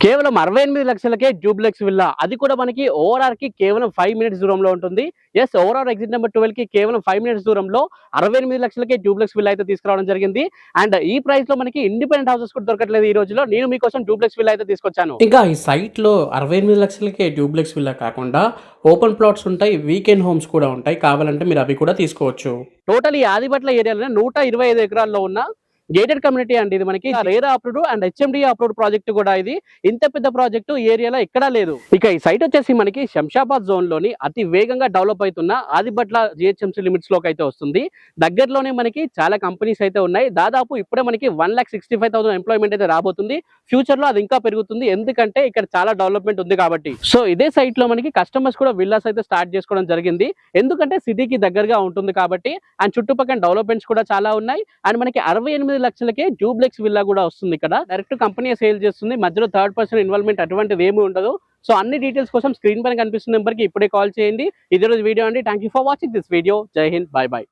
కేవలం 68 లక్షలకే duplex villa, అది కూడా మనకి ఓఆర్ఆర్ కి కేవలం 5 మినిట్స్ దూరంలో ఉంటుంది. ఎస్, ఓఆర్ఆర్ ఎగ్జిట్ నెంబర్ 12 కి కేవలం 5 మినిట్స్ దూరంలో 68 లక్షలకే డ్యూప్లెక్స్ విల్లా అయితే తీసుకురావడం జరిగింది. అండ్ ఈ ప్రైస్ లో మనకి ఇండిపెండెంట్ హౌసెస్ కూడా దొరకట్లేదు. ఈ రోజులో నేను మీకోసం డ్యూప్లెక్స్ విల్లా అయితే తీసుకొచ్చాను. ఇంకా ఈ సైట్ లో 68 లక్షలకే డ్యూప్లెక్స్ విల్లా కాకుండా ఓపెన్ ప్లాట్స్ ఉంటాయి, వీకెండ్ హోమ్స్ కూడా ఉంటాయి. కావాలంటే మీరు అవి కూడా తీసుకోవచ్చు. టోటల్ ఈ ఆదిబట్ల ఏరియాలో 125 ఎకరాల్లో ఉన్న గేటెడ్ కమ్యూనిటీ అండి. ఇది మనకి RERA approved and HMD approved project కూడా. ఇది ఇంత పెద్ద ప్రాజెక్టు ఏరియాలో ఎక్కడా లేదు. ఇక ఈ సైట్ వచ్చేసి మనకి శంషాబాద్ జోన్ లోని అతి వేగంగా డెవలప్ అవుతున్న ఆదిబట్ల జిహెచ్ఎంసీ లిమిట్స్ లోకి అయితే వస్తుంది. దగ్గరలోనే మనకి చాలా కంపెనీస్ అయితే ఉన్నాయి. దాదాపు ఇప్పుడే మనకి 1,65,000 ఎంప్లాయ్మెంట్ అయితే రాబోతుంది. ఫ్యూచర్ లో అది ఇంకా పెరుగుతుంది, ఎందుకంటే ఇక్కడ చాలా డెవలప్మెంట్ ఉంది కాబట్టి. సో ఇదే సైట్ లో మనకి కస్టమర్స్ కూడా విల్లాస్ అయితే స్టార్ట్ చేసుకోవడం జరిగింది, ఎందుకంటే సిటీకి దగ్గరగా ఉంటుంది కాబట్టి. అండ్ చుట్టుపక్కల డెవలప్మెంట్స్ కూడా చాలా ఉన్నాయి. అండ్ మనకి 68 లక్షలకే డ్యూప్లెక్స్ విల్లా కూడా వస్తుంది. ఇక్కడ డైరెక్ట్ కంపెనీ సేల్ చేస్తుంది, మధ్యలో థర్డ్ పర్సన్ ఇన్వాల్వ్మెంట్ అటువంటిది ఏమి ఉండదు. సో అన్ని డీటెయిల్స్ కోసం స్క్రీన్ పైన కనిపిస్తున్న నెంబర్ కి ఇప్పుడే కాల్ చేయండి. ఇదే రోజు వీడియో అండి. Thank you for watching this video. జై హింద్, బై బై.